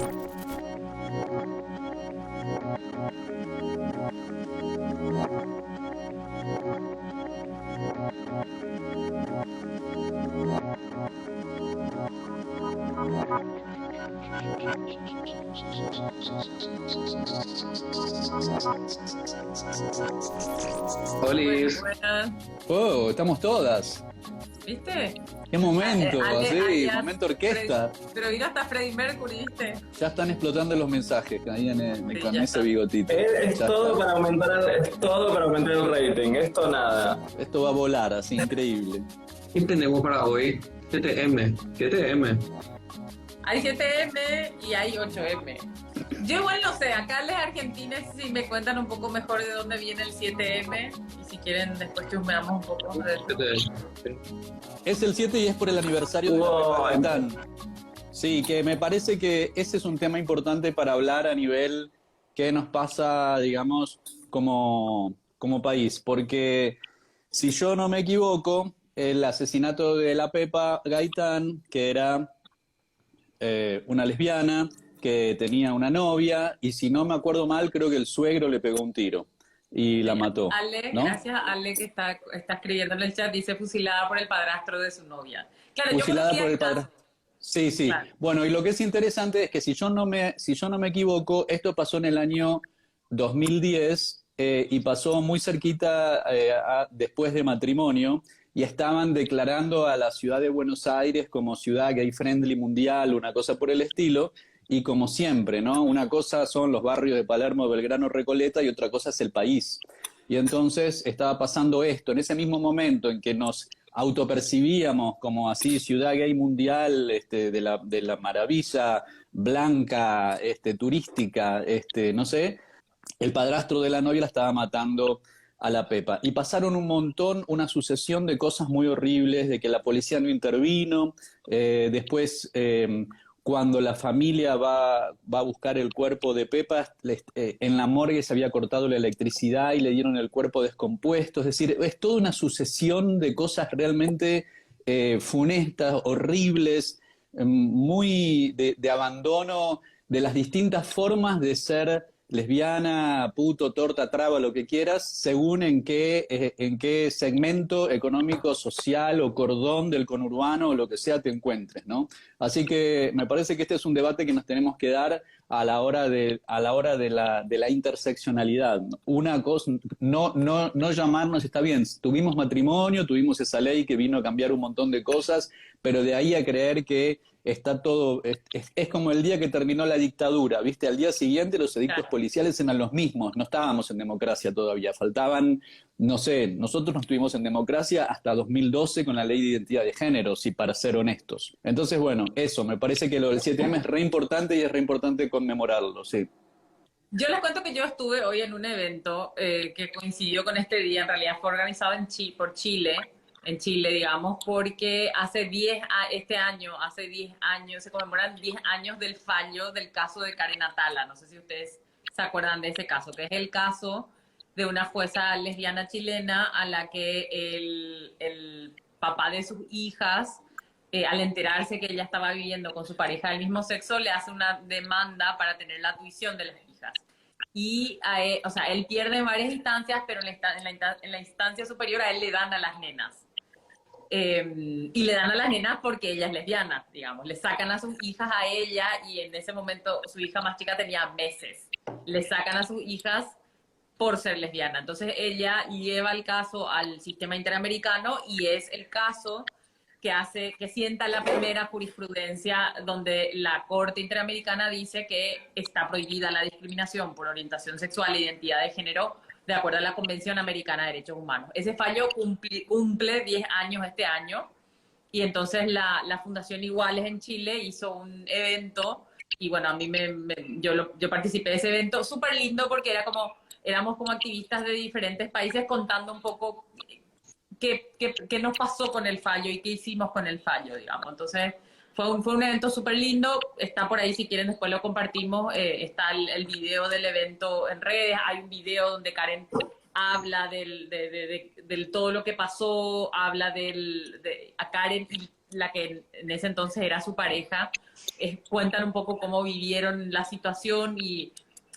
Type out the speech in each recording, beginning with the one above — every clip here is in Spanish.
Bueno, Olis, buenas. Oh, estamos todas. ¿Viste? Qué momento, Ale, sí, alias momento orquesta. Pero vino hasta Freddie Mercury, ¿viste? Ya están explotando los mensajes ahí Sí, con ya ese está. bigotito. es Ya todo está. para es todo para aumentar el rating, esto nada. Esto va a volar, así increíble. ¿Qué tenemos para hoy? 7M, 7M. Hay 7M y hay 8M. Yo igual no sé, acá les argentines si me cuentan un poco mejor de dónde viene el 7M y si quieren después chusmeamos un poco de eso. Es el 7 y es por el aniversario de la Pepa Wow. Gaitán. Sí, que me parece que ese es un tema importante para hablar a nivel que nos pasa, digamos, como país. Porque si yo no me equivoco, el asesinato de la Pepa Gaitán, que era una lesbiana, que tenía una novia, y si no me acuerdo mal, creo que el suegro le pegó un tiro y la Sí, mató, Ale, ¿no? gracias a Ale que está escribiendo en el chat, dice fusilada por el padrastro de su novia. Claro, yo Fusilada conocía por el el caso, padre. Sí, sí. claro. Bueno, y lo que es interesante es que si yo no me equivoco, esto pasó en el año 2010 y pasó muy cerquita después de matrimonio y estaban declarando a la ciudad de Buenos Aires como ciudad gay friendly mundial, una cosa por el estilo, y como siempre, ¿no? Una cosa son los barrios de Palermo, Belgrano, Recoleta y otra cosa es el país. Y entonces estaba pasando esto, en ese mismo momento en que nos autopercibíamos como así ciudad gay mundial de la maravilla blanca, turística, no sé, el padrastro de la novia la estaba matando a la Pepa. Y pasaron un montón, una sucesión de cosas muy horribles, de que la policía no intervino, después cuando la familia va a buscar el cuerpo de Pepa, en la morgue se había cortado la electricidad y le dieron el cuerpo descompuesto, es decir, es toda una sucesión de cosas realmente funestas, horribles, muy de abandono de las distintas formas de ser lesbiana, puto, torta, traba, lo que quieras, según en qué segmento económico, social o cordón del conurbano o lo que sea te encuentres, ¿no? Así que me parece que este es un debate que nos tenemos que dar a la hora de la interseccionalidad. Una cosa, no llamarnos, está bien, tuvimos matrimonio, tuvimos esa ley que vino a cambiar un montón de cosas, pero de ahí a creer que está todo, es como el día que terminó la dictadura, ¿viste? Al día siguiente los edictos Claro. policiales eran los mismos, no estábamos en democracia todavía, faltaban, no sé, nosotros no estuvimos en democracia hasta 2012 con la ley de identidad de género, sí, para ser honestos. Entonces, bueno, eso, me parece que lo del 7M es re importante y es re importante conmemorarlo, sí. Yo les cuento que yo estuve hoy en un evento que coincidió con este día, en realidad fue organizado por Chile, en Chile, digamos, porque este año, hace 10 años, se conmemoran 10 años del fallo del caso de Karen Atala. No sé si ustedes se acuerdan de ese caso, que es el caso de una jueza lesbiana chilena a la que el papá de sus hijas, al enterarse que ella estaba viviendo con su pareja del mismo sexo, le hace una demanda para tener la tuición de las hijas. Y o sea, él pierde en varias instancias, pero en la instancia superior a él le dan a las nenas. Y le dan a las nenas porque ella es lesbiana, digamos. Le sacan a sus hijas a ella y en ese momento su hija más chica tenía meses. Le sacan a sus hijas por ser lesbiana. Entonces ella lleva el caso al sistema interamericano y es el caso que sienta la primera jurisprudencia donde la Corte Interamericana dice que está prohibida la discriminación por orientación sexual e identidad de género de acuerdo a la Convención Americana de Derechos Humanos. Ese fallo cumple 10 años este año y entonces la Fundación Iguales en Chile hizo un evento y bueno, a mí yo participé de ese evento, súper lindo porque éramos como activistas de diferentes países contando un poco qué nos pasó con el fallo y qué hicimos con el fallo, digamos. Entonces, fue un evento súper lindo. Está por ahí, si quieren, después lo compartimos. Está el video del evento en redes. Hay un video donde Karen habla del todo lo que pasó, habla a Karen y la que en ese entonces era su pareja, cuentan un poco cómo vivieron la situación y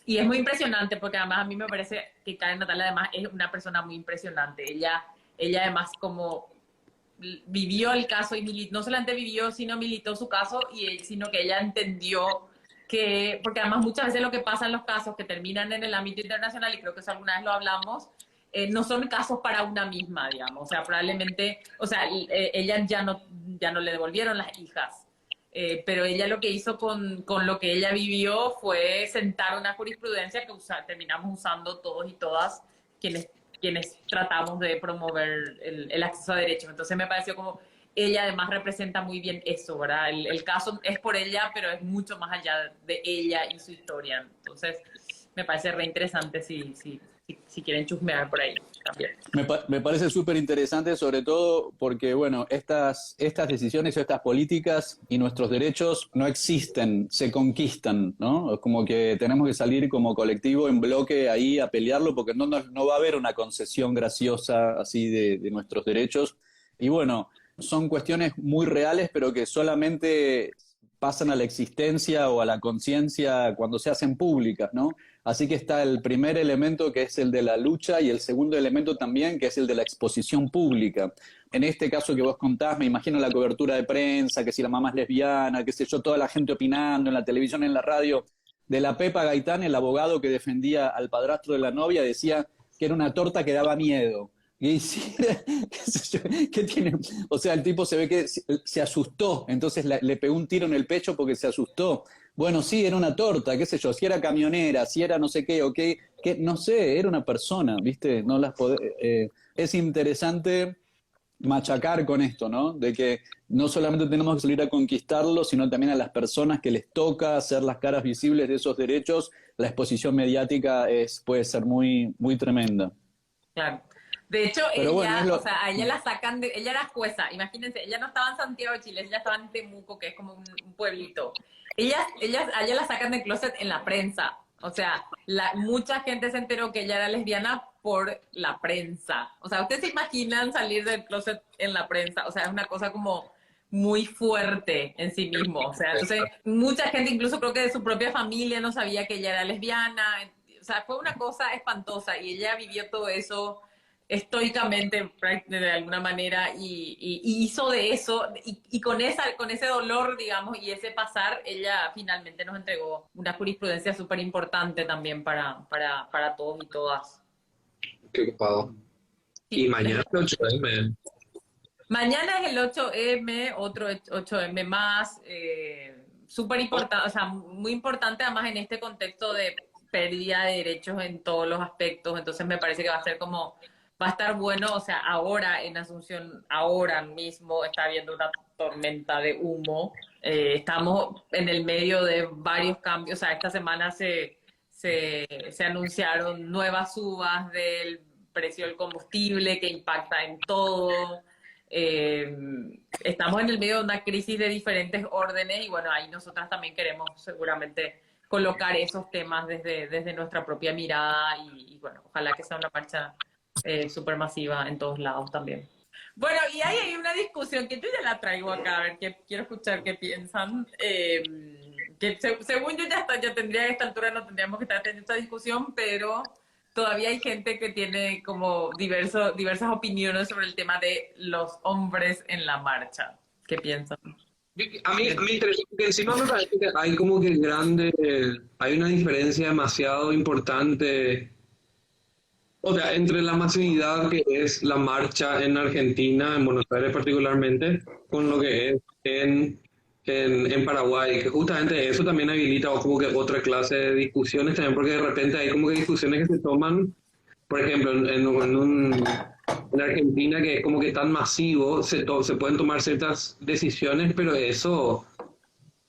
es muy impresionante porque además a mí me parece que Karen Natalia además es una persona muy impresionante. Ella además como vivió el caso y no solamente vivió, sino militó su caso, sino que ella entendió que, porque además muchas veces lo que pasa en los casos que terminan en el ámbito internacional, y creo que eso alguna vez lo hablamos, no son casos para una misma, digamos, o sea, probablemente, o sea, ella ya no le devolvieron las hijas, pero ella lo que hizo con lo que ella vivió fue sentar una jurisprudencia que terminamos usando todos y todas quienes tratamos de promover el acceso a derechos. Entonces me pareció como ella además representa muy bien eso, ¿verdad? El caso es por ella, pero es mucho más allá de ella y su historia. Entonces me parece re interesante si quieren chusmear por ahí también. Me parece súper interesante, sobre todo porque, bueno, estas decisiones o estas políticas y nuestros derechos no existen, se conquistan, ¿no? Como que tenemos que salir como colectivo en bloque ahí a pelearlo porque no va a haber una concesión graciosa así de nuestros derechos. Y bueno, son cuestiones muy reales, pero que solamente pasan a la existencia o a la conciencia cuando se hacen públicas, ¿no? Así que está el primer elemento que es el de la lucha y el segundo elemento también que es el de la exposición pública. En este caso que vos contás, me imagino la cobertura de prensa, que si la mamá es lesbiana, qué sé yo, toda la gente opinando en la televisión, en la radio. De la Pepa Gaitán, el abogado que defendía al padrastro de la novia, decía que era una torta que daba miedo. Y sí, qué sé yo, ¿qué tiene? O sea, el tipo se ve que se asustó, entonces le pegó un tiro en el pecho porque se asustó. Bueno, sí, era una torta, qué sé yo, si era camionera, si era no sé qué, o qué, no sé, era una persona, ¿viste? No las es interesante machacar con esto, ¿no? De que no solamente tenemos que salir a conquistarlo, sino también a las personas que les toca hacer las caras visibles de esos derechos, la exposición mediática puede ser muy, muy tremenda. Claro. De hecho, Pero ella, bueno, o sea, a ella la sacan ella era jueza, imagínense, ella no estaba en Santiago de Chile, ella estaba en Temuco, que es como un pueblito. A ella la sacan del closet en la prensa. O sea, mucha gente se enteró que ella era lesbiana por la prensa. O sea, ¿ustedes se imaginan salir del closet en la prensa? O sea, es una cosa como muy fuerte en sí mismo. O sea, entonces, mucha gente, incluso creo que de su propia familia, no sabía que ella era lesbiana. O sea, fue una cosa espantosa y ella vivió todo eso estoicamente de alguna manera y hizo de eso y con ese dolor, digamos, y ese pasar, ella finalmente nos entregó una jurisprudencia súper importante también para todos y todas. Qué ocupado. Sí, Y mañana es el 8M. mañana es el 8M, otro 8M más, súper importante, o sea, muy importante además en este contexto de pérdida de derechos en todos los aspectos, entonces me parece que va a estar bueno, o sea, ahora en Asunción, ahora mismo está habiendo una tormenta de humo, estamos en el medio de varios cambios, o sea, esta semana se anunciaron nuevas subas del precio del combustible que impacta en todo. Estamos en el medio de una crisis de diferentes órdenes y bueno, ahí nosotras también queremos seguramente colocar esos temas desde nuestra propia mirada y bueno, ojalá que sea una marcha súper masiva en todos lados también. Bueno, y hay una discusión que yo ya la traigo acá, a ver, que quiero escuchar qué piensan. Que según yo ya tendría a esta altura, no tendríamos que estar teniendo esta discusión, pero todavía hay gente que tiene como diversas opiniones sobre el tema de los hombres en la marcha. ¿Qué piensan? A mí me interesa, porque encima me parece que hay como que hay una diferencia demasiado importante, o sea, entre la masividad que es la marcha en Argentina, en Buenos Aires particularmente, con lo que es en Paraguay, que justamente eso también habilita como que otra clase de discusiones también, porque de repente hay como que discusiones que se toman, por ejemplo, en Argentina, que es como que tan masivo, se pueden tomar ciertas decisiones, pero eso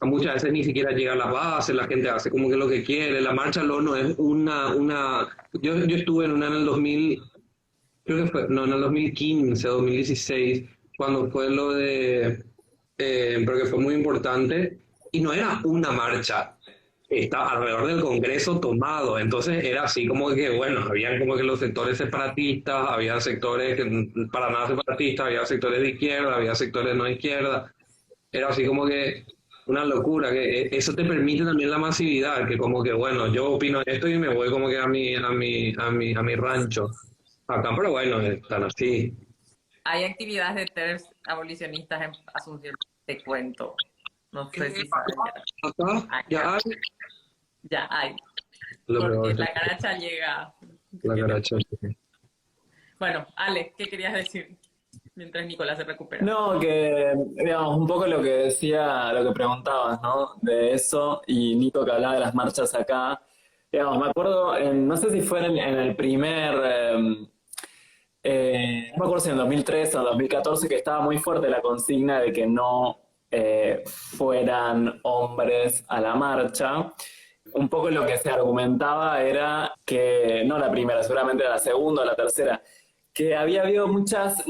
muchas veces ni siquiera llega a la base, la gente hace como que lo que quiere, la marcha luego no es yo estuve en una en el 2000, creo que fue, no, en el 2015, 2016, cuando fue lo de, pero que fue muy importante, y no era una marcha, está alrededor del Congreso tomado. Entonces era así como que, bueno, habían como que los sectores separatistas, había sectores para nada separatistas, había sectores de izquierda, había sectores no de izquierda. Era así como que una locura, que eso te permite también la masividad, que como que, bueno, yo opino esto y me voy como que a mi rancho. Acá, pero bueno, están así. Hay actividades de TERF abolicionistas en Asunción, te cuento. No sé si saben ya. Acá ya Acá hay ya hay, lo porque peor, la caracha llega. la caracha. Bueno, Ale, ¿qué querías decir mientras Nicolás se recupera? No, que, digamos, un poco lo que decía, lo que preguntabas, ¿no? De eso, y Nico que hablaba de las marchas acá. Digamos, me acuerdo, no sé si fue en el primer, no me acuerdo si en 2013 o 2014, que estaba muy fuerte la consigna de que no fueran hombres a la marcha. Un poco lo que se argumentaba era que, no la primera, seguramente la segunda o la tercera, que había habido muchas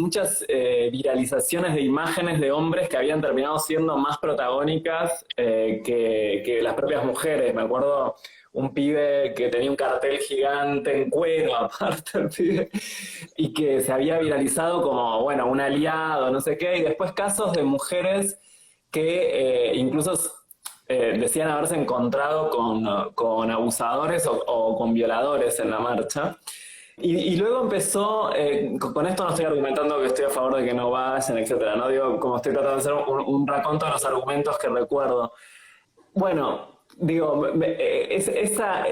viralizaciones de imágenes de hombres que habían terminado siendo más protagónicas que las propias mujeres. Me acuerdo un pibe que tenía un cartel gigante en cuero, aparte el pibe, y que se había viralizado como, bueno, un aliado, no sé qué, y después casos de mujeres que incluso decían haberse encontrado con abusadores o con violadores en la marcha. Y luego empezó, con esto no estoy argumentando que estoy a favor de que no vayan, etcétera, ¿no? Digo, como estoy tratando de hacer un raconto de los argumentos que recuerdo. Bueno, digo,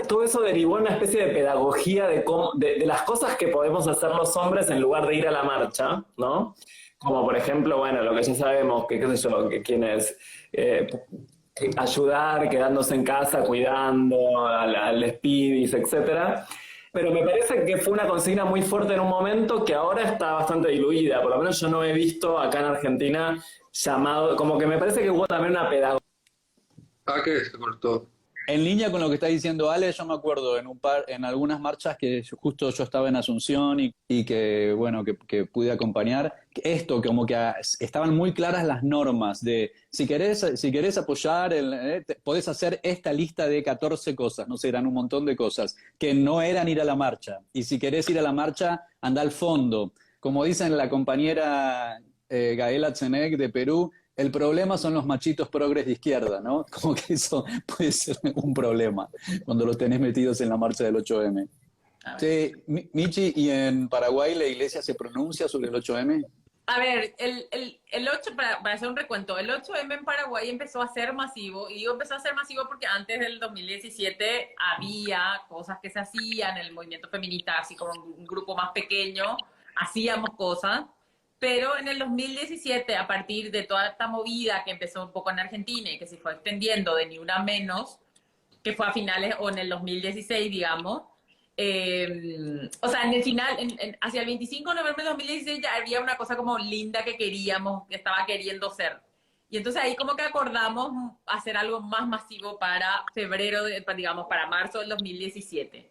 todo eso derivó en una especie de pedagogía de las cosas que podemos hacer los hombres en lugar de ir a la marcha, ¿no? Como por ejemplo, bueno, lo que ya sabemos, que qué sé yo, que quienes ayudar, quedándose en casa, cuidando al Speedies, etcétera. Pero me parece que fue una consigna muy fuerte en un momento que ahora está bastante diluida. Por lo menos yo no he visto acá en Argentina llamado, como que me parece que hubo también una pedagogía. Ah, que se cortó. En línea con lo que está diciendo Ale, yo me acuerdo en algunas marchas que justo yo estaba en Asunción y que, bueno, que pude acompañar, esto, como que estaban muy claras las normas de si querés apoyar, podés hacer esta lista de 14 cosas, no sé, eran un montón de cosas, que no eran ir a la marcha. Y si querés ir a la marcha, anda al fondo. Como dicen la compañera Gaela Tsenek de Perú, el problema son los machitos progres de izquierda, ¿no? Como que eso puede ser un problema cuando los tenés metidos en la marcha del 8M. Sí, Michi, ¿y en Paraguay la iglesia se pronuncia sobre el 8M? A ver, el 8, para hacer un recuento, el 8M en Paraguay empezó a ser masivo, y digo empezó a ser masivo porque antes del 2017 había cosas que se hacían, el movimiento feminista, así como un grupo más pequeño, hacíamos cosas, pero en el 2017, a partir de toda esta movida que empezó un poco en Argentina y que se fue extendiendo de Ni Una Menos, que fue a finales o en el 2016, digamos, o sea, en el final, hacia el 25 de noviembre de 2016 ya había una cosa como linda que queríamos, que estaba queriendo ser. Y entonces ahí como que acordamos hacer algo más masivo para febrero, digamos, para marzo del 2017.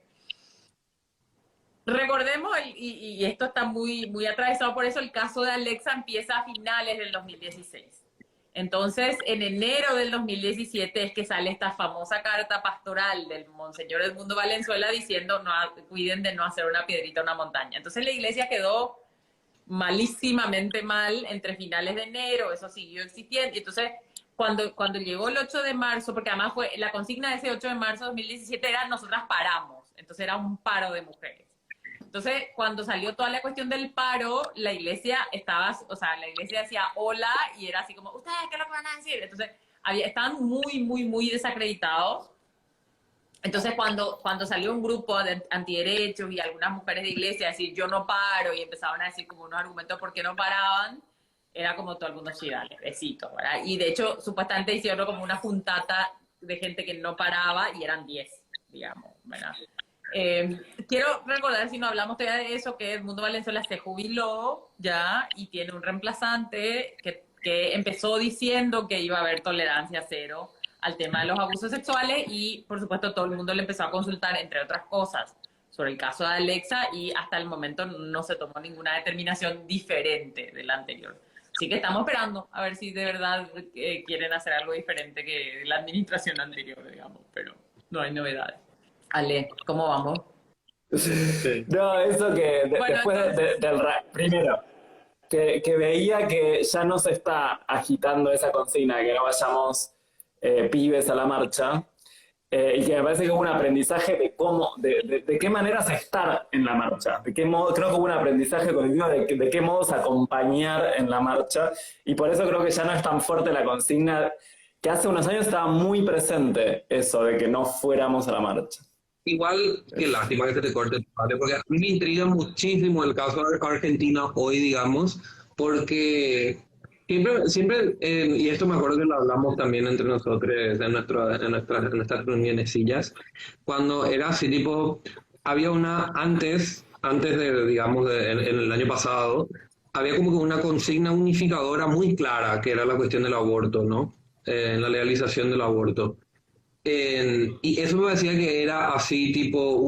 Recordemos, y esto está muy atravesado por eso, el caso de Alexa empieza a finales del 2016. Entonces, en enero del 2017 es que sale esta famosa carta pastoral del Monseñor Edmundo Valenzuela diciendo, no, cuiden de no hacer una piedrita a una montaña. Entonces la iglesia quedó malísimamente mal entre finales de enero, eso siguió existiendo. Y entonces, cuando llegó el 8 de marzo, porque además fue la consigna de ese 8 de marzo de 2017 era nosotras paramos, entonces era un paro de mujeres. Entonces, cuando salió toda la cuestión del paro, la iglesia la iglesia decía hola y era así como, ¿ustedes qué es lo que van a decir? Entonces, estaban muy desacreditados. Entonces, cuando salió un grupo de antiderechos y algunas mujeres de iglesia a decir, yo no paro, y empezaban a decir como unos argumentos por qué no paraban, era como todo el mundo, sí, dale, besito, ¿verdad? Y de hecho, supuestamente hicieron como una juntata de gente que no paraba y eran 10, digamos, ¿verdad? Quiero recordar, si no hablamos todavía de eso, que Edmundo Valenzuela se jubiló ya y tiene un reemplazante que empezó diciendo que iba a haber tolerancia cero al tema de los abusos sexuales y, por supuesto, todo el mundo le empezó a consultar, entre otras cosas, sobre el caso de Alexa y hasta el momento no se tomó ninguna determinación diferente de la anterior. Así que estamos esperando a ver si de verdad quieren hacer algo diferente que la administración anterior, digamos, pero no hay novedades. Ale, ¿cómo vamos? Sí. No, eso que Bueno, después entonces, primero, que veía que ya no se está agitando esa consigna de que no vayamos pibes a la marcha, y que me parece que hubo un aprendizaje de cómo, de qué maneras estar en la marcha, de qué modo, creo que hubo un aprendizaje colectivo de qué modos acompañar en la marcha, y por eso creo que ya no es tan fuerte la consigna, que hace unos años estaba muy presente eso de que no fuéramos a la marcha. Igual, qué lástima que se te corte, ¿vale? Porque a mí me intriga muchísimo el caso de Argentina hoy, digamos, porque siempre y esto me acuerdo que lo hablamos también entre nosotros en nuestras reunionesillas, cuando era así, tipo, había antes de, digamos, en el año pasado, había como que una consigna unificadora muy clara, que era la cuestión del aborto, ¿no? La legalización del aborto. Y eso me parecía que era así, tipo,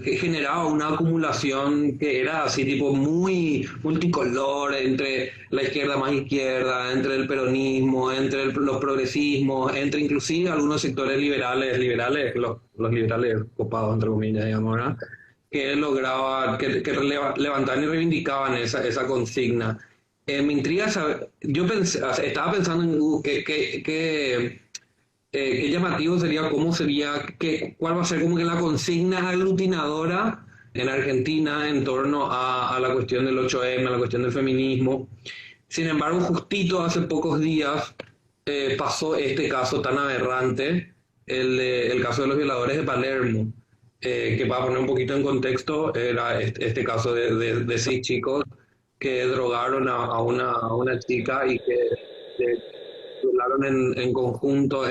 que generaba una acumulación que era así, tipo, muy multicolor entre la izquierda más izquierda, entre el peronismo, entre los progresismos, entre inclusive algunos sectores los liberales copados, entre comillas, digamos, ¿verdad? Que lograban, levantaban y reivindicaban esa consigna. Me intriga saber, estaba pensando en qué llamativo sería, cuál va a ser como que la consigna aglutinadora en Argentina en torno a la cuestión del 8M, a la cuestión del feminismo. Sin embargo, justito hace pocos días pasó este caso tan aberrante, el caso de los violadores de Palermo, que para poner un poquito en contexto, era este caso de 6 chicos que drogaron a una chica y que violaron en conjunto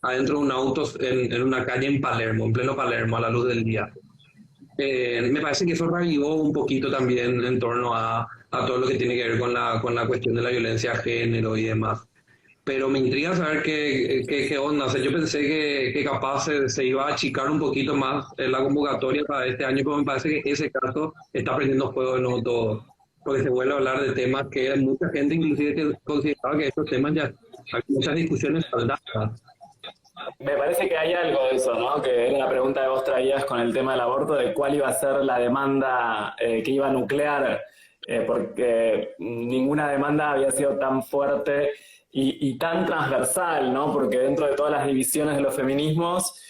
adentro de un auto en una calle en Palermo, en pleno Palermo, a la luz del día. Me parece que eso revivó un poquito también en torno a todo lo que tiene que ver con la cuestión de la violencia de género y demás. Pero me intriga saber qué onda. O sea, yo pensé que capaz se iba a achicar un poquito más la convocatoria para este año, pero me parece que ese caso está prendiendo fuego de nuevo todo. Porque se vuelve a hablar de temas que mucha gente inclusive que consideraba que estos temas ya hay muchas discusiones saldadas. Me parece que hay algo de eso, ¿no? Que era la pregunta que vos traías con el tema del aborto, de cuál iba a ser la demanda que iba a nuclear, porque ninguna demanda había sido tan fuerte y tan transversal, ¿no? Porque dentro de todas las divisiones de los feminismos,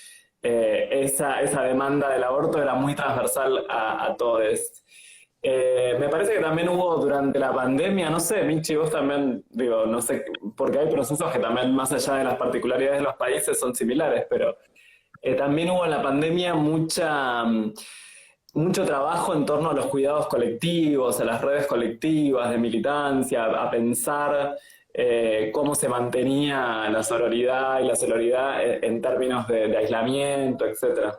esa demanda del aborto era muy transversal a todos. Me parece que también hubo durante la pandemia, no sé, Michi, vos también, digo, no sé, porque hay procesos que también, más allá de las particularidades de los países, son similares, pero también hubo en la pandemia mucho trabajo en torno a los cuidados colectivos, a las redes colectivas de militancia, a pensar cómo se mantenía la sororidad y la sororidad en términos de aislamiento, etcétera.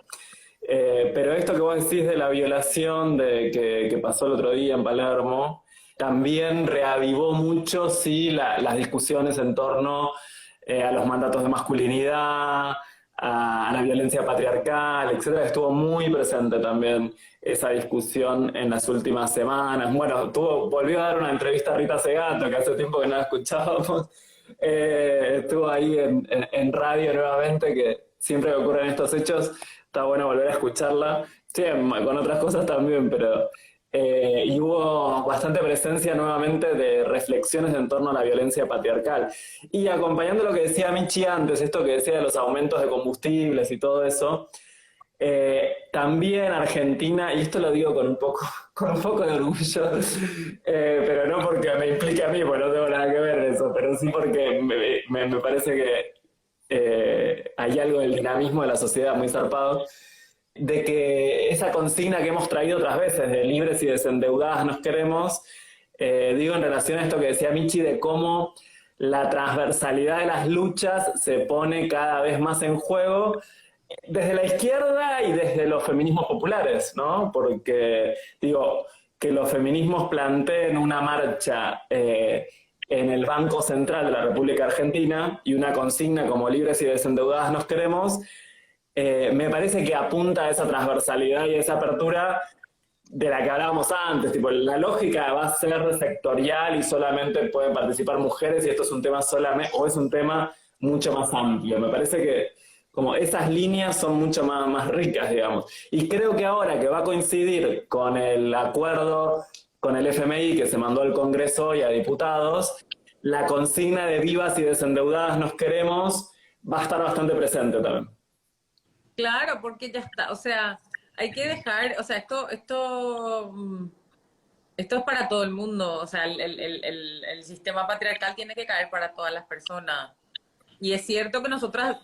Pero esto que vos decís de la violación que pasó el otro día en Palermo, también reavivó mucho, sí, las discusiones en torno a los mandatos de masculinidad, a la violencia patriarcal, etcétera. Estuvo muy presente también esa discusión en las últimas semanas. Bueno, volvió a dar una entrevista a Rita Segato, que hace tiempo que no la escuchábamos. Estuvo ahí en radio nuevamente, que siempre que ocurren estos hechos está bueno volver a escucharla, sí, con otras cosas también, pero y hubo bastante presencia nuevamente de reflexiones en torno a la violencia patriarcal. Y acompañando lo que decía Michi antes, esto que decía de los aumentos de combustibles y todo eso, también Argentina, y esto lo digo con un poco de orgullo, pero no porque me implique a mí, porque no tengo nada que ver en eso, pero sí porque me parece que hay algo del dinamismo de la sociedad muy zarpado, de que esa consigna que hemos traído otras veces, de libres y desendeudadas nos queremos, digo en relación a esto que decía Michi, de cómo la transversalidad de las luchas se pone cada vez más en juego desde la izquierda y desde los feminismos populares, ¿no? Porque, digo, que los feminismos planteen una marcha en el Banco Central de la República Argentina y una consigna como libres y desendeudadas nos queremos, me parece que apunta a esa transversalidad y a esa apertura de la que hablábamos antes, tipo, la lógica va a ser sectorial y solamente pueden participar mujeres y esto es un tema solamente, o es un tema mucho más amplio. Me parece que como esas líneas son mucho más ricas, digamos. Y creo que ahora que va a coincidir con el acuerdo con el FMI que se mandó al Congreso y a diputados, la consigna de vivas y desendeudadas nos queremos va a estar bastante presente también. Claro, porque ya está, o sea, hay que dejar, o sea, esto es para todo el mundo, o sea, el sistema patriarcal tiene que caer para todas las personas. Y es cierto que nosotras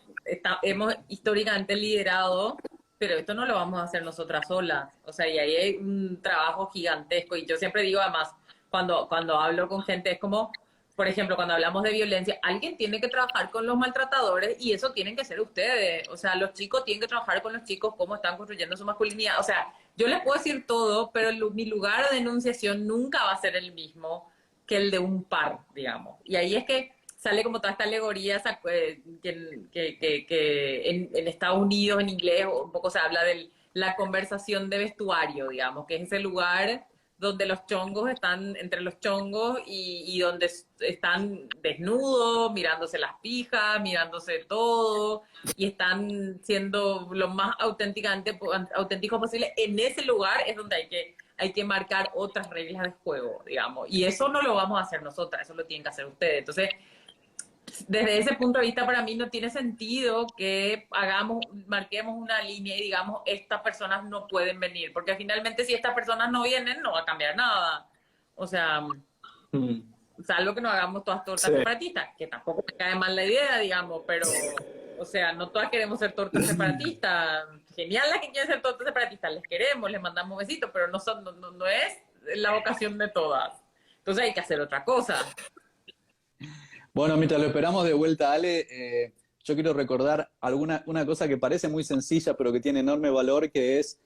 hemos históricamente liderado, pero esto no lo vamos a hacer nosotras solas. O sea, y ahí hay un trabajo gigantesco. Y yo siempre digo, además, cuando hablo con gente, es como, por ejemplo, cuando hablamos de violencia, alguien tiene que trabajar con los maltratadores y eso tienen que ser ustedes. O sea, los chicos tienen que trabajar con los chicos, cómo están construyendo su masculinidad. O sea, yo les puedo decir todo, pero mi lugar de enunciación nunca va a ser el mismo que el de un par, digamos. Y ahí es que sale como toda esta alegoría que en Estados Unidos, en inglés, un poco se habla de la conversación de vestuario, digamos, que es ese lugar donde los chongos están entre los chongos y donde están desnudos, mirándose las pijas, mirándose todo, y están siendo lo más auténticos posible. En ese lugar es donde hay que marcar otras reglas de juego, digamos. Y eso no lo vamos a hacer nosotras, eso lo tienen que hacer ustedes. Entonces, desde ese punto de vista, para mí no tiene sentido que marquemos una línea y digamos, estas personas no pueden venir, porque finalmente si estas personas no vienen, no va a cambiar nada. O sea, salvo que no hagamos todas tortas separatistas, que tampoco me cae mal la idea, digamos, pero, o sea, no todas queremos ser tortas separatistas. Genial las que quieren ser tortas separatistas, les queremos, les mandamos besitos, pero no es la vocación de todas. Entonces hay que hacer otra cosa. Bueno, mientras lo esperamos de vuelta, Ale, yo quiero recordar una cosa que parece muy sencilla, pero que tiene enorme valor, que es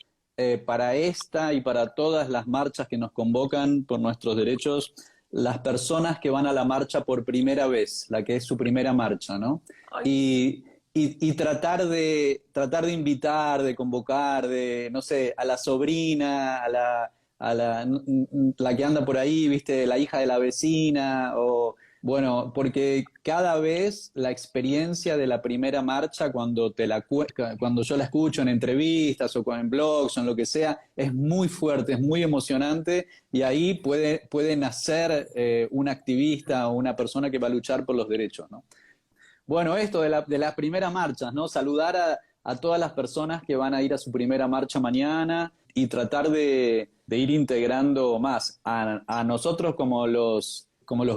para esta y para todas las marchas que nos convocan por nuestros derechos, las personas que van a la marcha por primera vez, la que es su primera marcha, ¿no? Y tratar de invitar, de convocar, no sé, a la sobrina, la que anda por ahí, ¿viste? La hija de la vecina, o bueno, porque cada vez la experiencia de la primera marcha, cuando yo la escucho en entrevistas o en blogs o en lo que sea, es muy fuerte, es muy emocionante, y ahí puede nacer un activista o una persona que va a luchar por los derechos, ¿no? Bueno, esto de las primeras marchas, ¿no? Saludar a todas las personas que van a ir a su primera marcha mañana y tratar de ir integrando más a nosotros como los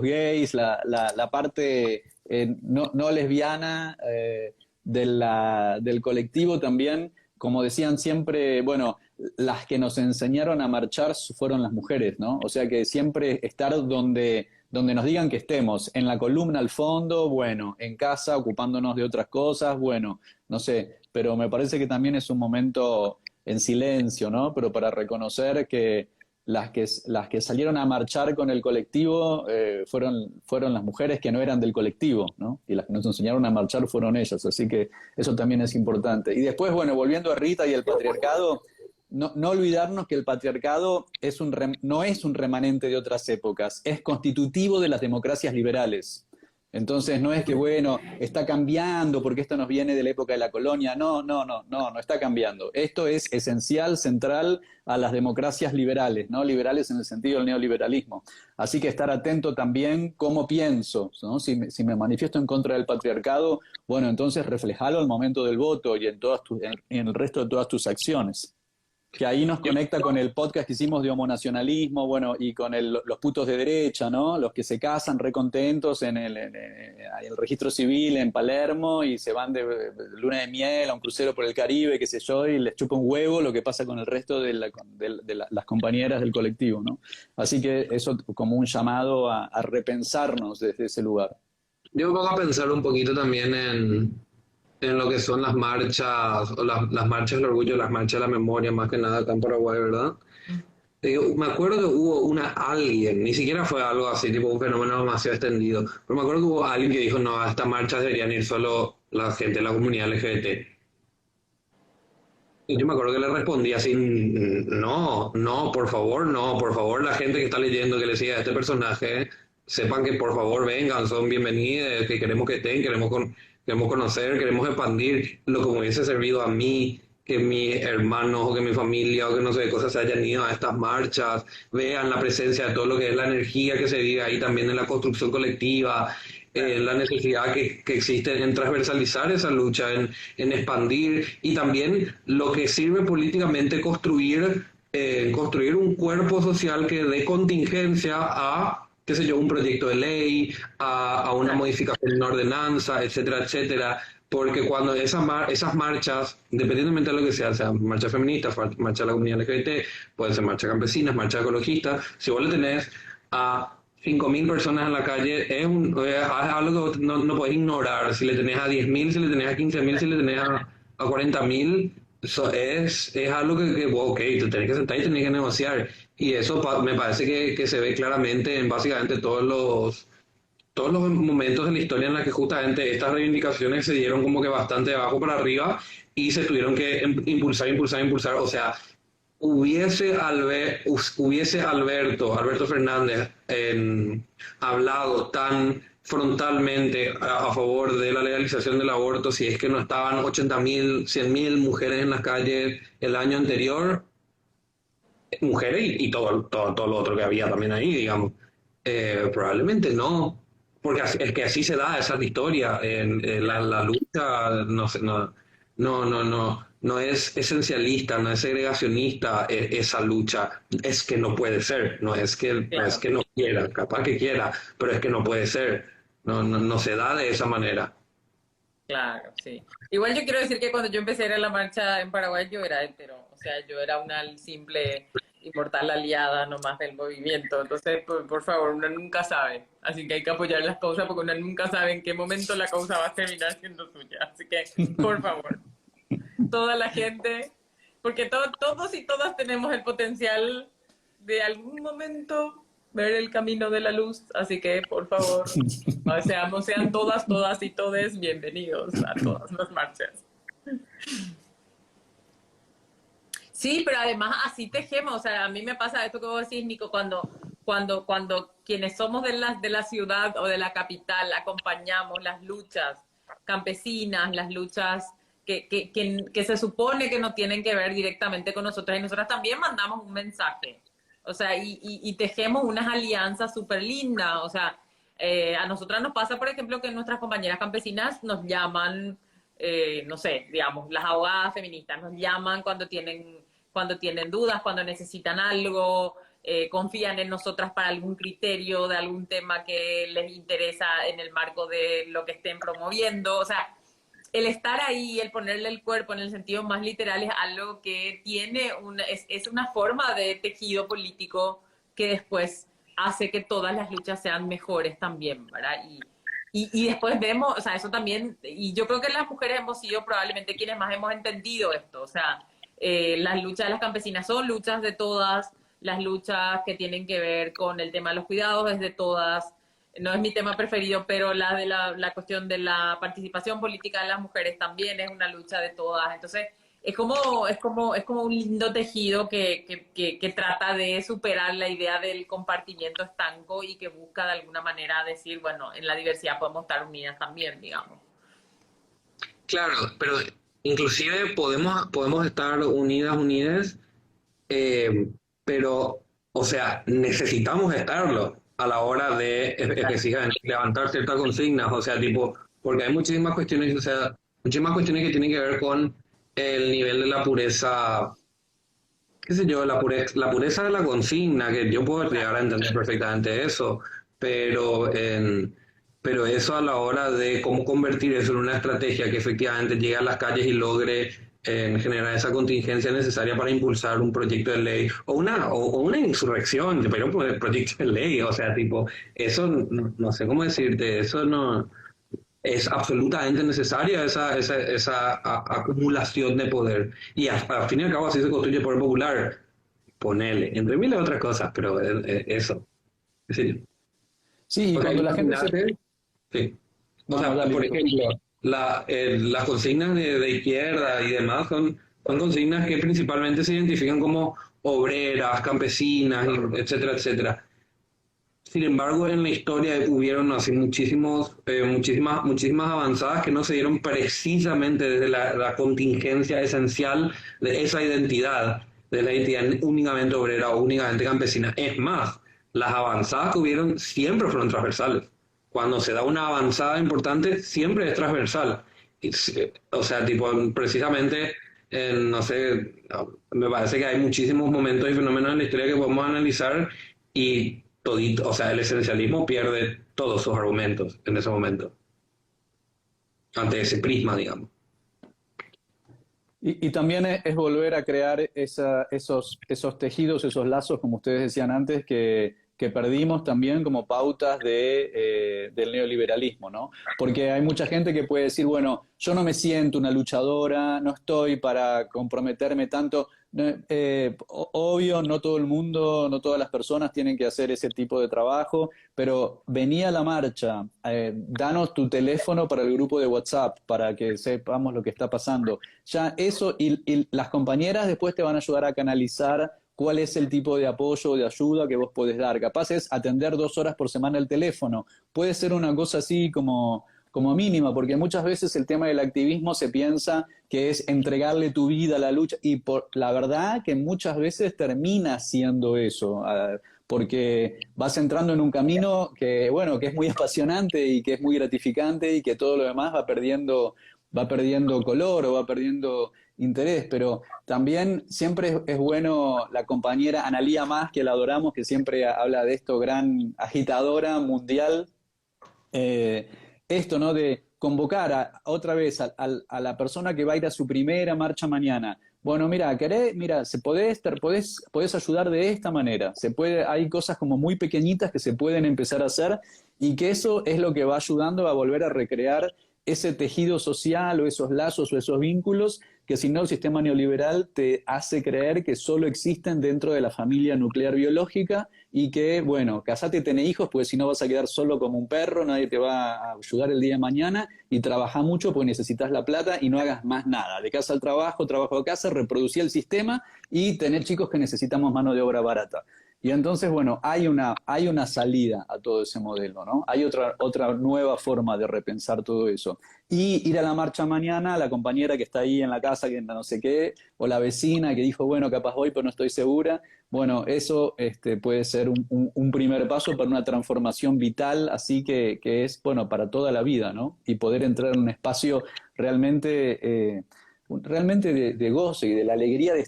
gays, la parte no lesbiana del colectivo también. Como decían siempre, bueno, las que nos enseñaron a marchar fueron las mujeres, ¿no? O sea que siempre estar donde nos digan que estemos, en la columna al fondo, bueno, en casa ocupándonos de otras cosas, bueno, no sé, pero me parece que también es un momento en silencio, ¿no? Pero para reconocer que las que salieron a marchar con el colectivo fueron las mujeres que no eran del colectivo, ¿no? Y las que nos enseñaron a marchar fueron ellas, así que eso también es importante. Y después, bueno, volviendo a Rita y el patriarcado, no olvidarnos que el patriarcado no es un remanente de otras épocas, es constitutivo de las democracias liberales. Entonces no es que, bueno, está cambiando porque esto nos viene de la época de la colonia. No está cambiando. Esto es esencial, central a las democracias liberales, ¿no? Liberales en el sentido del neoliberalismo. Así que estar atento también cómo pienso, ¿no? Si me manifiesto en contra del patriarcado, bueno, entonces reflejalo al momento del voto y en el resto de todas tus acciones. Que ahí nos conecta con el podcast que hicimos de homonacionalismo, bueno, y con los putos de derecha, ¿no? Los que se casan recontentos en el registro civil en Palermo y se van de luna de miel a un crucero por el Caribe, qué sé yo, y les chupa un huevo lo que pasa con el resto de las compañeras del colectivo, ¿no? Así que eso como un llamado a repensarnos desde ese lugar. Yo me pongo a pensar un poquito también en lo que son las marchas, o las marchas del orgullo, las marchas de la memoria, más que nada acá en Paraguay, ¿verdad? Me acuerdo que hubo alguien, ni siquiera fue algo así, tipo un fenómeno demasiado extendido, pero me acuerdo que hubo alguien que dijo, no, a estas marchas deberían ir solo la gente de la comunidad LGBT. Y yo me acuerdo que le respondí así, no, no, por favor, no, por favor, la gente que está leyendo que le siga a este personaje, sepan que por favor vengan, son bienvenidos, que queremos que estén, queremos conocer, queremos expandir lo que me hubiese servido a mí, que mis hermanos o que mi familia o que no sé, cosas se hayan ido a estas marchas, vean la presencia de todo lo que es la energía que se vive ahí también en la construcción colectiva, la necesidad que existe en transversalizar esa lucha, en expandir y también lo que sirve políticamente construir un cuerpo social que dé contingencia a, qué sé yo, un proyecto de ley, a una modificación de una ordenanza, etcétera, etcétera. Porque cuando esas marchas, independientemente de lo que sea marcha feminista, marcha de la comunidad LGBT, pueden ser marchas campesinas, marchas ecologistas, si vos le tenés a 5.000 personas en la calle, es algo que no podés ignorar. Si le tenés a 10.000, si le tenés a 15.000, si le tenés a 40.000, eso es algo que vos, ok, te tenés que sentar y tenés que negociar. Y eso me parece que se ve claramente en básicamente todos los momentos de la historia en la que justamente estas reivindicaciones se dieron como que bastante de abajo para arriba y se tuvieron que impulsar. O sea, hubiese Alberto Fernández hablado tan frontalmente a favor de la legalización del aborto si es que no estaban 80.000, 100.000 mujeres en las calles el año anterior, mujeres y todo lo otro que había también ahí, digamos. Probablemente no, porque es que así se da esa historia. La lucha no es esencialista, no es segregacionista esa lucha. Es que no puede ser, no es que no quiera, capaz que quiera, pero es que no puede ser. No se da de esa manera. Claro, sí. Igual yo quiero decir que cuando yo empecé a ir a la marcha en Paraguay yo era hetero, o sea, yo era una simple inmortal aliada nomás del movimiento, entonces por favor, uno nunca sabe, así que hay que apoyar las causas porque uno nunca sabe en qué momento la causa va a terminar siendo suya, así que por favor, toda la gente, porque todos y todas tenemos el potencial de algún momento ver el camino de la luz, así que por favor, sean todas y todes bienvenidos a todas las marchas. Sí, pero además así tejemos, o sea, a mí me pasa esto que vos decís, Nico, cuando quienes somos de la ciudad o de la capital acompañamos las luchas campesinas, las luchas que se supone que no tienen que ver directamente con nosotras, y nosotras también mandamos un mensaje. O sea, y tejemos unas alianzas súper lindas. O sea, a nosotras nos pasa, por ejemplo, que nuestras compañeras campesinas nos llaman, no sé, digamos, las abogadas feministas nos llaman cuando tienen dudas, cuando necesitan algo, confían en nosotras para algún criterio de algún tema que les interesa en el marco de lo que estén promoviendo. O sea, el estar ahí, el ponerle el cuerpo en el sentido más literal es algo que tiene es una forma de tejido político que después hace que todas las luchas sean mejores también, ¿verdad? Y después vemos, o sea, eso también, y yo creo que las mujeres hemos sido probablemente quienes más hemos entendido esto, o sea, las luchas de las campesinas son luchas de todas, las luchas que tienen que ver con el tema de los cuidados es de todas. No es mi tema preferido, pero la cuestión de la participación política de las mujeres también es una lucha de todas. Entonces, es como un lindo tejido que trata de superar la idea del compartimiento estanco y que busca de alguna manera decir, bueno, en la diversidad podemos estar unidas también, digamos. Claro, pero inclusive podemos estar unidas, pero, o sea, necesitamos estarlo a la hora de específicamente levantar ciertas consignas, o sea, tipo, porque hay muchísimas cuestiones, o sea, muchísimas cuestiones que tienen que ver con el nivel de la pureza, qué sé yo, la pureza de la consigna, que yo puedo llegar a entender perfectamente eso, pero eso a la hora de cómo convertir eso en una estrategia que efectivamente llegue a las calles y logre generar esa contingencia necesaria para impulsar un proyecto de ley o una insurrección, pero un proyecto de ley, o sea, tipo, eso no sé cómo decirte, eso no es absolutamente necesaria esa acumulación de poder y al fin y al cabo así se construye el poder popular, ponele, entre miles de otras cosas, pero eso, sí. Sí, y cuando la gente Sí. O No, sea, dale, por Nico. ejemplo, las consignas de izquierda y demás Son consignas que principalmente se identifican como obreras, campesinas, etcétera, etcétera. Sin embargo, en la historia hubieron así muchísimas avanzadas que no se dieron precisamente desde la contingencia esencial de esa identidad, de la identidad únicamente obrera o únicamente campesina. Es más, las avanzadas que hubieron siempre fueron transversales. Cuando se da una avanzada importante, siempre es transversal. O sea, tipo, precisamente, no sé, me parece que hay muchísimos momentos y fenómenos en la historia que podemos analizar y todito, o sea, el esencialismo pierde todos sus argumentos en ese momento, ante ese prisma, digamos. Y también es volver a crear esos tejidos, esos lazos, como ustedes decían antes, que perdimos también como pautas del neoliberalismo, ¿no? Porque hay mucha gente que puede decir, bueno, yo no me siento una luchadora, no estoy para comprometerme tanto. Obvio, no todo el mundo, no todas las personas tienen que hacer ese tipo de trabajo, pero vení a la marcha, danos tu teléfono para el grupo de WhatsApp, para que sepamos lo que está pasando. Ya eso, y las compañeras después te van a ayudar a canalizar cuál es el tipo de apoyo o de ayuda que vos podés dar. Capaz es atender 2 horas por semana el teléfono. Puede ser una cosa así como mínima, porque muchas veces el tema del activismo se piensa que es entregarle tu vida a la lucha, y la verdad que muchas veces termina siendo eso, porque vas entrando en un camino que, bueno, que es muy apasionante y que es muy gratificante y que todo lo demás va perdiendo color o va perdiendo interés, pero también siempre es bueno la compañera Analía Más, que la adoramos, que siempre habla de esto, gran agitadora mundial, eh, esto, ¿no? De convocar otra vez a la persona que va a ir a su primera marcha mañana. Bueno, mira, mira, podés ayudar de esta manera. Hay cosas como muy pequeñitas que se pueden empezar a hacer y que eso es lo que va ayudando a volver a recrear ese tejido social o esos lazos o esos vínculos que si no el sistema neoliberal te hace creer que solo existen dentro de la familia nuclear biológica y que, bueno, casate y tené hijos porque si no vas a quedar solo como un perro, nadie te va a ayudar el día de mañana y trabaja mucho porque necesitas la plata y no hagas más nada. De casa al trabajo, trabajo a casa, reproducir el sistema y tener chicos que necesitamos mano de obra barata. Y entonces, bueno, hay una salida a todo ese modelo, ¿no? Hay otra nueva forma de repensar todo eso. Y ir a la marcha mañana, la compañera que está ahí en la casa, que no sé qué, o la vecina que dijo, bueno, capaz voy, pero no estoy segura. Bueno, eso puede ser un primer paso para una transformación vital, así que es, bueno, para toda la vida, ¿no? Y poder entrar en un espacio realmente de gozo y de la alegría de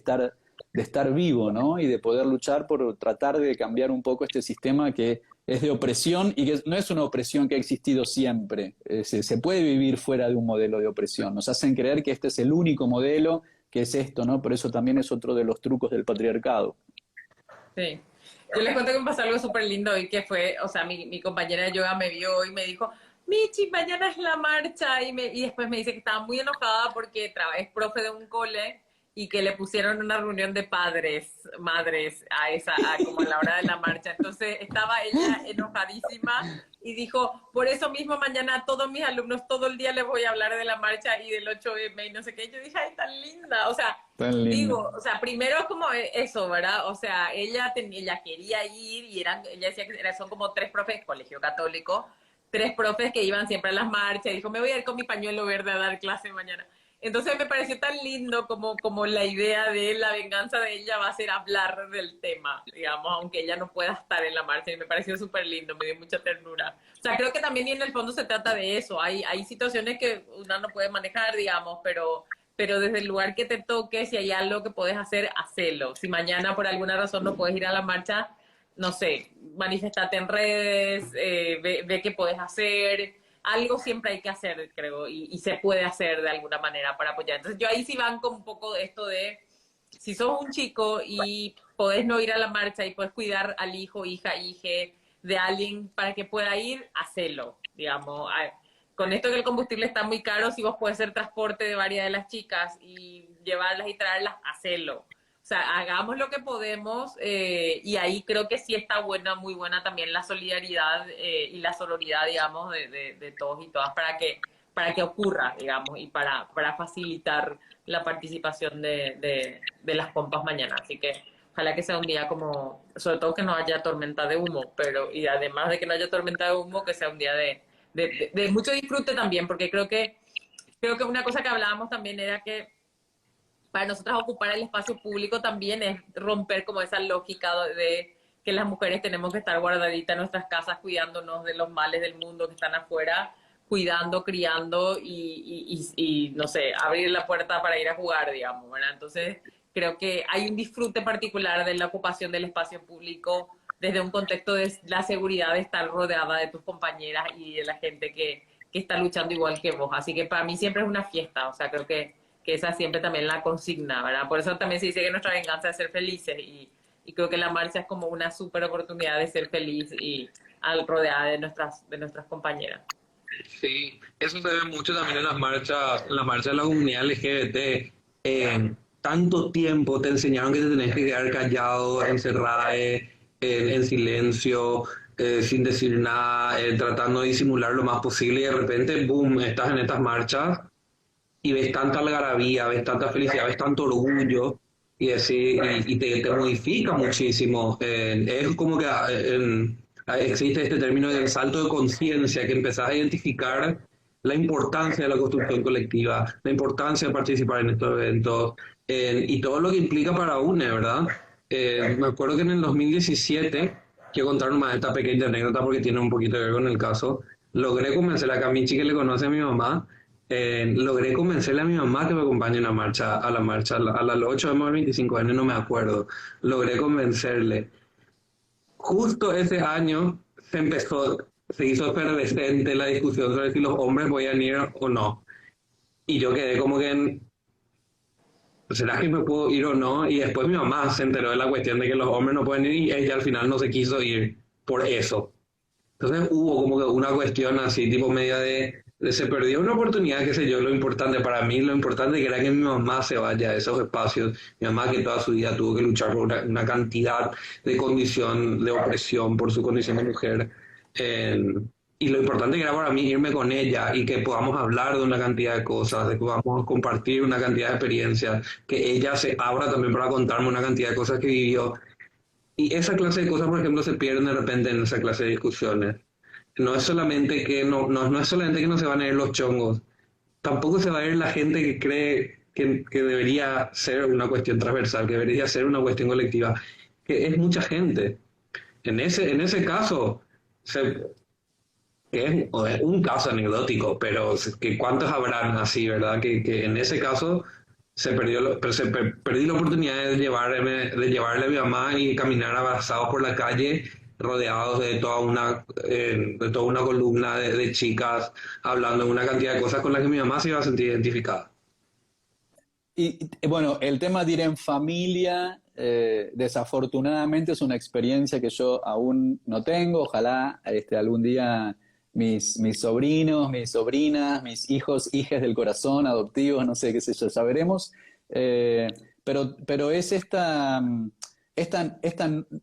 estar vivo, ¿no? Y de poder luchar por tratar de cambiar un poco este sistema que es de opresión y que no es una opresión que ha existido siempre. Se puede vivir fuera de un modelo de opresión. Nos hacen creer que este es el único modelo, que es esto, ¿no? Por eso también es otro de los trucos del patriarcado. Sí. Yo les cuento que me pasó algo súper lindo hoy, que fue, o sea, mi compañera de yoga me vio y me dijo, Michi, mañana es la marcha, y después me dice que estaba muy enojada porque es profe de un cole y que le pusieron una reunión de padres, madres, como a la hora de la marcha. Entonces estaba ella enojadísima y dijo, por eso mismo mañana a todos mis alumnos todo el día les voy a hablar de la marcha y del 8M y no sé qué. Yo dije, ay, tan linda. O sea, Tan lindo. digo, o sea, primero es como eso, ¿verdad? O sea, ella quería ir y ella decía que son como 3 profes, colegio católico, 3 profes que iban siempre a las marchas. Y dijo, me voy a ir con mi pañuelo verde a dar clase mañana. Entonces me pareció tan lindo como la idea de la venganza de ella va a ser hablar del tema, digamos, aunque ella no pueda estar en la marcha. Y me pareció súper lindo, me dio mucha ternura. O sea, creo que también y en el fondo se trata de eso. Hay situaciones que una no puede manejar, digamos, pero desde el lugar que te toque, si hay algo que puedes hacer, hacelo. Si mañana por alguna razón no puedes ir a la marcha, no sé, manifestate en redes, ve qué puedes hacer. Algo siempre hay que hacer, creo, y se puede hacer de alguna manera para apoyar. Entonces yo ahí sí banco un poco de esto de, si sos un chico y podés no ir a la marcha y podés cuidar al hijo, hija, hije de alguien para que pueda ir, hacelo, digamos. Con esto que el combustible está muy caro, si vos podés hacer transporte de varias de las chicas y llevarlas y traerlas, hacelo. O sea, hagamos lo que podemos y ahí creo que sí está buena, muy buena también la solidaridad y la sororidad, digamos, de todos y todas para que ocurra, digamos, y para facilitar la participación de las compas mañana. Así que ojalá que sea un día como, sobre todo que no haya tormenta de humo, pero y además de que no haya tormenta de humo, que sea un día de mucho disfrute también, porque creo que una cosa que hablábamos también era que para nosotras ocupar el espacio público también es romper como esa lógica de que las mujeres tenemos que estar guardaditas en nuestras casas cuidándonos de los males del mundo que están afuera, cuidando, criando y no sé, abrir la puerta para ir a jugar, digamos, ¿verdad? Entonces, creo que hay un disfrute particular de la ocupación del espacio público desde un contexto de la seguridad de estar rodeada de tus compañeras y de la gente que está luchando igual que vos. Así que para mí siempre es una fiesta, o sea, creo que esa siempre también la consigna, ¿verdad? Por eso también se dice que nuestra venganza es ser felices y creo que la marcha es como una súper oportunidad de ser feliz y al rodeada de nuestras compañeras. Sí, eso se ve mucho también en las marchas de la comunidad LGBT. Tanto tiempo te enseñaron que te tenés que quedar callado, encerrada, en silencio, sin decir nada, tratando de disimular lo más posible y de repente, boom, estás en estas marchas y ves tanta algarabía, ves tanta felicidad, ves tanto orgullo y te modifica muchísimo. Es como que existe este término del salto de conciencia, que empezás a identificar la importancia de la construcción colectiva, la importancia de participar en estos eventos y todo lo que implica para UNE, ¿verdad? Me acuerdo que en el 2017, quiero contar más esta pequeña anécdota porque tiene un poquito que ver con el caso, logré convencer a Camichi, que le conoce a mi mamá, logré convencerle a mi mamá que me acompañe en la marcha, a las 8 de 25 años, no me acuerdo, logré convencerle. Justo ese año se hizo efervescente la discusión sobre si los hombres podían ir o no. Y yo quedé como que, ¿será que me puedo ir o no? Y después mi mamá se enteró de la cuestión de que los hombres no pueden ir y ella al final no se quiso ir por eso. Entonces hubo como que una cuestión así, tipo media de se perdió una oportunidad, qué sé yo, lo importante para mí, lo importante era que mi mamá se vaya a esos espacios, mi mamá que toda su vida tuvo que luchar por una cantidad de condición, de opresión por su condición de mujer, y lo importante era para mí irme con ella y que podamos hablar de una cantidad de cosas, de que podamos compartir una cantidad de experiencias, que ella se abra también para contarme una cantidad de cosas que vivió. Y esa clase de cosas, por ejemplo, se pierden de repente en esa clase de discusiones. No es solamente que no es solamente que no se van a ir los chongos, tampoco se va a ir la gente que cree que debería ser una cuestión transversal, que debería ser una cuestión colectiva, que es mucha gente. En ese caso, que es un caso anecdótico, pero que cuántos habrán así, ¿verdad? Que en ese caso perdí la oportunidad de llevarle a mi mamá y caminar abrazados por la calle, rodeados de toda una columna de chicas, hablando de una cantidad de cosas con las que mi mamá se iba a sentir identificada. Y bueno, el tema de ir en familia, desafortunadamente es una experiencia que yo aún no tengo. Ojalá algún día mis sobrinos, mis sobrinas, mis hijos, hijas del corazón, adoptivos, no sé qué sé yo, ya veremos. Pero es esta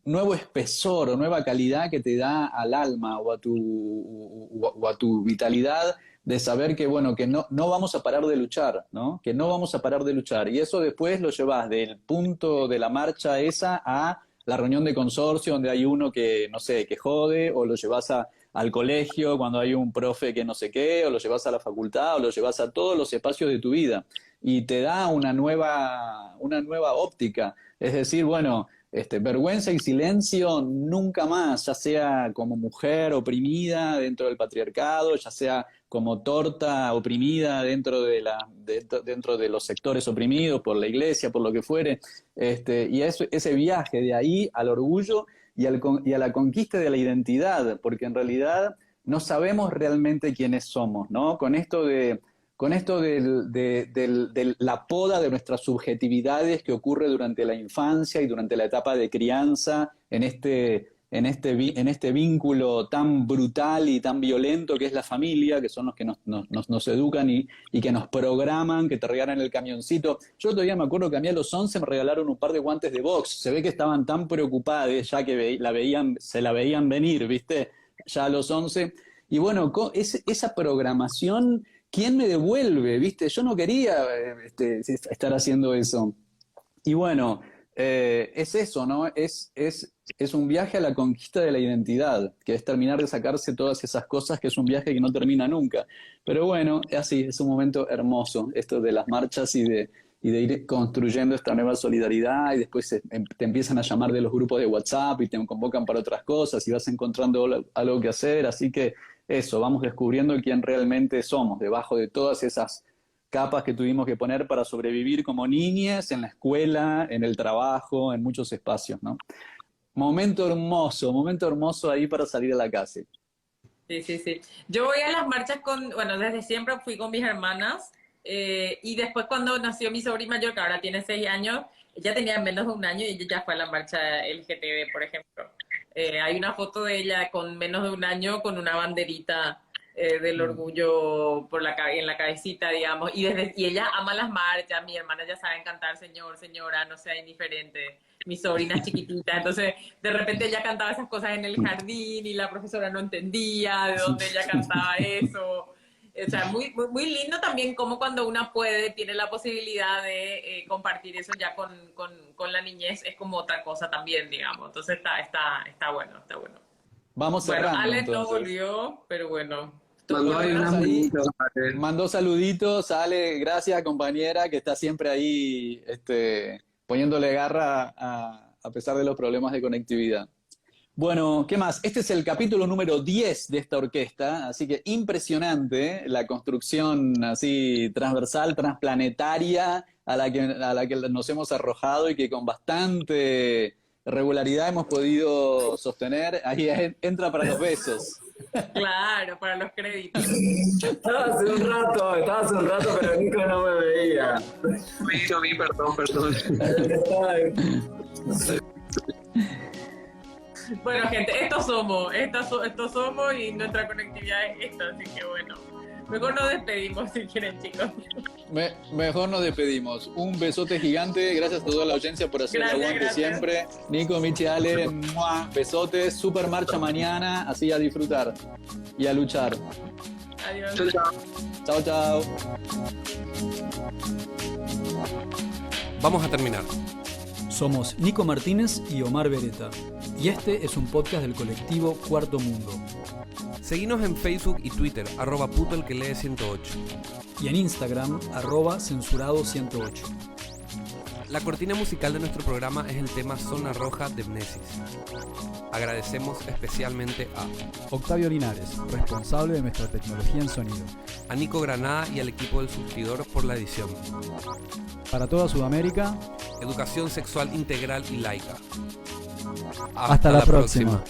nuevo espesor o nueva calidad que te da al alma o a tu vitalidad de saber que, bueno, que no vamos a parar de luchar, ¿no? Que no vamos a parar de luchar. Y eso después lo llevas del punto de la marcha esa a la reunión de consorcio donde hay uno que, no sé, que jode, o lo llevas al colegio cuando hay un profe que no sé qué, o lo llevas a la facultad, o lo llevas a todos los espacios de tu vida. Y te da una nueva óptica. Es decir, bueno, vergüenza y silencio nunca más, ya sea como mujer oprimida dentro del patriarcado, ya sea como torta oprimida dentro de los sectores oprimidos por la iglesia, por lo que fuere, y ese viaje de ahí al orgullo y a la conquista de la identidad, porque en realidad no sabemos realmente quiénes somos, ¿no? Con esto de la poda de nuestras subjetividades que ocurre durante la infancia y durante la etapa de crianza en este vínculo tan brutal y tan violento que es la familia, que son los que nos educan y que nos programan, que te regalan el camioncito. Yo todavía me acuerdo que a mí a los 11 me regalaron un par de guantes de box. Se ve que estaban tan preocupadas ya que se la veían venir, ¿viste? Ya a los 11. Y bueno, esa programación ¿quién me devuelve? ¿Viste? Yo no quería estar haciendo eso. Y bueno, es eso, ¿no? Es un viaje a la conquista de la identidad, que es terminar de sacarse todas esas cosas, que es un viaje que no termina nunca. Pero bueno, es así, es un momento hermoso, esto de las marchas y de ir construyendo esta nueva solidaridad, y después te empiezan a llamar de los grupos de WhatsApp y te convocan para otras cosas y vas encontrando algo que hacer. Así que eso, vamos descubriendo quién realmente somos, debajo de todas esas capas que tuvimos que poner para sobrevivir como niñas en la escuela, en el trabajo, en muchos espacios, ¿no? Momento hermoso ahí para salir a la calle. Sí, sí, sí. Yo voy a las marchas bueno, desde siempre fui con mis hermanas, y después cuando nació mi sobrina mayor, que ahora tiene 6 años, ella tenía menos de un año y ella ya fue a la marcha LGTB, por ejemplo. Hay una foto de ella con menos de un año con una banderita del orgullo en la cabecita, digamos, y ella ama las marchas. Mi hermana ya sabe cantar señor, señora, no sea indiferente. Mi sobrina es chiquitita, entonces de repente ella cantaba esas cosas en el jardín y la profesora no entendía de dónde ella cantaba eso. O sea, muy, muy, muy lindo también como cuando una tiene la posibilidad de compartir eso ya con la niñez, es como otra cosa también, digamos. Entonces está bueno, está bueno. Vamos cerrando, bueno, Alex entonces. no volvió, pero bueno. Mandó saluditos, Ale, gracias compañera, que está siempre ahí poniéndole garra a pesar de los problemas de conectividad. Bueno, ¿qué más? Este es el capítulo número 10 de esta orquesta, así que impresionante la construcción así transversal, transplanetaria a la que nos hemos arrojado y que con bastante regularidad hemos podido sostener. Ahí entra para los besos. Claro, para los créditos. Estaba hace un rato, pero Nico no me veía. Me hizo a mí, perdón. Bueno, gente, estos somos y nuestra conectividad es esta, así que bueno. Mejor nos despedimos si quieren, chicos. Mejor nos despedimos. Un besote gigante. Gracias a toda la audiencia por hacer el aguante siempre. Nico, Michi, Ale, ¡mua! Besotes. Super marcha mañana. Así a disfrutar y a luchar. Adiós. Chao, chao. Vamos a terminar. Somos Nico Martínez y Omar Beretta. Y este es un podcast del colectivo Cuarto Mundo. Seguinos en Facebook y Twitter, @putoelquelee108. Y en Instagram, @censurado108. La cortina musical de nuestro programa es el tema Zona Roja de Mnesis. Agradecemos especialmente a Octavio Linares, responsable de nuestra tecnología en sonido. a Nico Granada y al equipo del Surtidor por la edición. Para toda Sudamérica, Educación sexual integral y laica. hasta la próxima.